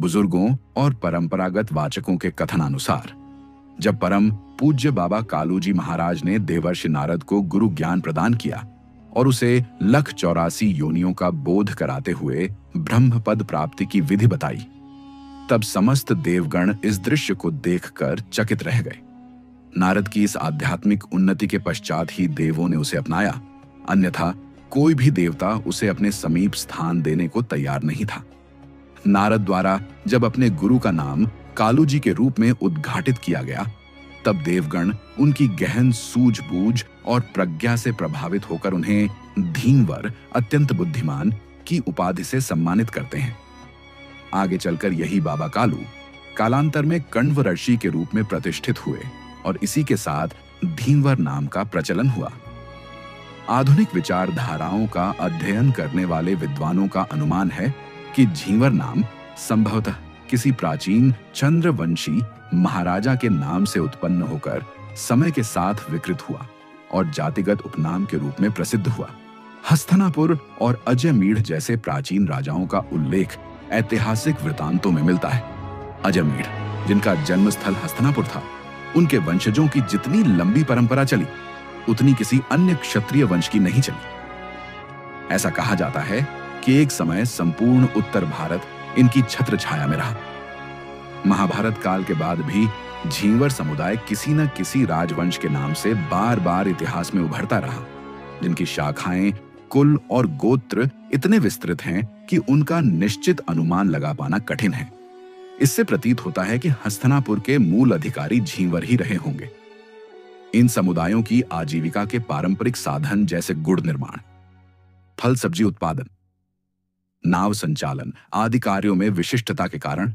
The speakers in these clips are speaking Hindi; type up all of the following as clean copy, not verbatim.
बुजुर्गों और परंपरागत वाचकों के कथनानुसार जब परम पूज्य बाबा कालूजी महाराज ने देवर्षि नारद को गुरु ज्ञान प्रदान किया और उसे 1,84 योनियों का बोध कराते हुए ब्रह्म पद प्राप्ति की विधि बताई, तब समस्त देवगण इस दृश्य को देखकर चकित रह गए। नारद की इस आध्यात्मिक उन्नति के पश्चात ही देवों ने उसे अपनाया, अन्यथा कोई भी देवता उसे अपने समीप स्थान देने को तैयार नहीं था। नारद द्वारा जब अपने गुरु का नाम कालूजी के रूप में उद्घाटित किया गया, तब देवगण उनकी गहन सूझबूझ और प्रज्ञा से प्रभावित होकर उन्हें धींवर, अत्यंत बुद्धिमान की उपाधि से सम्मानित करते हैं। आगे चलकर यही बाबा कालू कालांतर में कण्व ऋषि के रूप में प्रतिष्ठित हुए और इसी के साथ धींवर नाम का प्रचलन हुआ। आधुनिक विचारधाराओं का अध्ययन करने वाले विद्वानों का अनुमान है कि झींवर नाम संभवतः किसी प्राचीन चंद्रवंशी महाराजा के नाम से उत्पन्न होकर समय के साथ विकृत हुआ और जातिगत उपनाम के रूप में प्रसिद्ध हुआ। हस्तिनापुर और अजयमीढ़ जैसे प्राचीन राजाओं का उल्लेख ऐतिहासिक वृतांतों में मिलता है। अजयमीढ़, जिनका जन्मस्थल हस्तिनापुर था, उनके वंशजों की जितनी लंबी परंपरा चली, उतनी किसी अन्य क्षत्रिय वंश की नहीं चली। ऐसा कहा जाता है कि एक समय संपूर्ण उत्तर भारत इनकी छत्र छाया में रहा। महाभारत काल के बाद भी झींवर समुदाय किसी न किसी राजवंश के नाम से बार बार इतिहास में उभरता रहा, जिनकी शाखाएं, कुल और गोत्र इतने विस्तृत हैं कि उनका निश्चित अनुमान लगा पाना कठिन है। इससे प्रतीत होता है कि हस्तिनापुर के मूल अधिकारी झींवर ही रहे होंगे। इन समुदायों की आजीविका के पारंपरिक साधन जैसे गुड़ निर्माण, फल सब्जी उत्पादन, नाव संचालन आदि कार्यों में विशिष्टता के कारण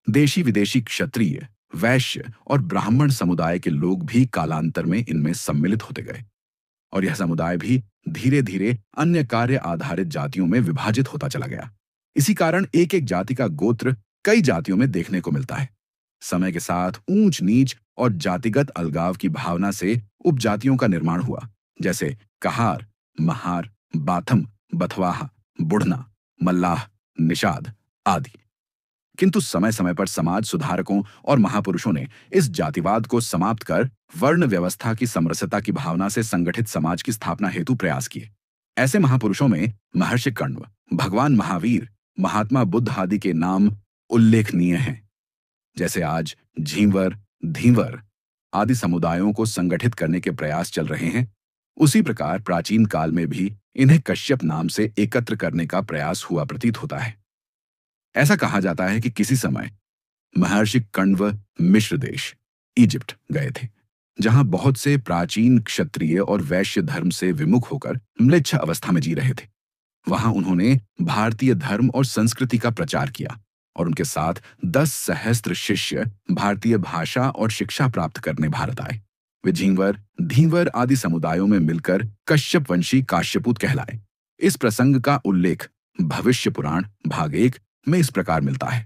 देशी विदेशी क्षत्रिय, वैश्य और ब्राह्मण समुदाय के लोग भी कालांतर में इनमें सम्मिलित होते गए और यह समुदाय भी धीरे धीरे अन्य कार्य आधारित जातियों में विभाजित होता चला गया। इसी कारण एक एक जाति का गोत्र कई जातियों में देखने को मिलता है। समय के साथ ऊंच नीच और जातिगत अलगाव की भावना से उपजातियों का निर्माण हुआ, जैसे कहार, महार, बाथम, बथवाहा, बुढ़ना, मल्लाह, निषाद आदि। किंतु समय समय पर समाज सुधारकों और महापुरुषों ने इस जातिवाद को समाप्त कर वर्ण व्यवस्था की समरसता की भावना से संगठित समाज की स्थापना हेतु प्रयास किए। ऐसे महापुरुषों में महर्षि कण्व, भगवान महावीर, महात्मा बुद्ध आदि के नाम उल्लेखनीय हैं। जैसे आज झींवर, धींवर आदि समुदायों को संगठित करने के प्रयास चल रहे हैं, उसी प्रकार प्राचीन काल में भी इन्हें कश्यप नाम से एकत्र करने का प्रयास हुआ प्रतीत होता है। ऐसा कहा जाता है कि किसी समय महर्षि कण्व मिश्र देश इजिप्ट गए थे, जहां बहुत से प्राचीन क्षत्रिय और वैश्य धर्म से विमुख होकर म्लेच्छ अवस्था में जी रहे थे। वहां उन्होंने भारतीय धर्म और संस्कृति का प्रचार किया और उनके साथ 10 सहस्त्र शिष्य भारतीय भाषा और शिक्षा प्राप्त करने भारत आए। वे झींवर, धींवर आदि समुदायों में मिलकर कश्यप वंशी काश्यपूत कहलाए। इस प्रसंग का उल्लेख भविष्य पुराण भाग 1 में इस प्रकार मिलता है।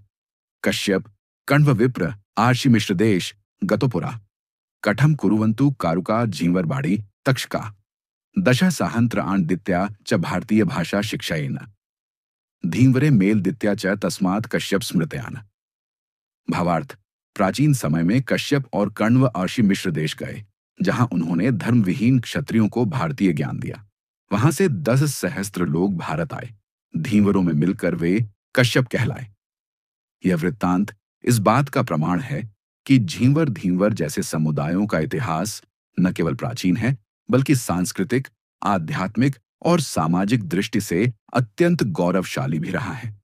कश्यप, कण्व विप्र, आर्षि मिश्र देश, गतोपुरा, कठम कुरुवंतु कारुका झींवरबाड़ी तक्षका, दश साहंत्र आण दित्या च भारतीय भाषा शिक्षायेन, धींवरे मेल दित्या च तस्मात् कश्यप स्मृत्यान। भावार्थ, प्राचीन समय में कश्यप और कण्व आर्षि मिश्र देश गए, जहां उन्होंने धर्मविहीन क्षत्रियों को भारतीय ज्ञान दिया। वहां से 10 सहस्त्र लोग भारत आए। धींवरों में मिलकर वे कश्यप कहलाए। यह वृत्तांत इस बात का प्रमाण है कि झींवर, धींवर जैसे समुदायों का इतिहास न केवल प्राचीन है, बल्कि सांस्कृतिक, आध्यात्मिक और सामाजिक दृष्टि से अत्यंत गौरवशाली भी रहा है।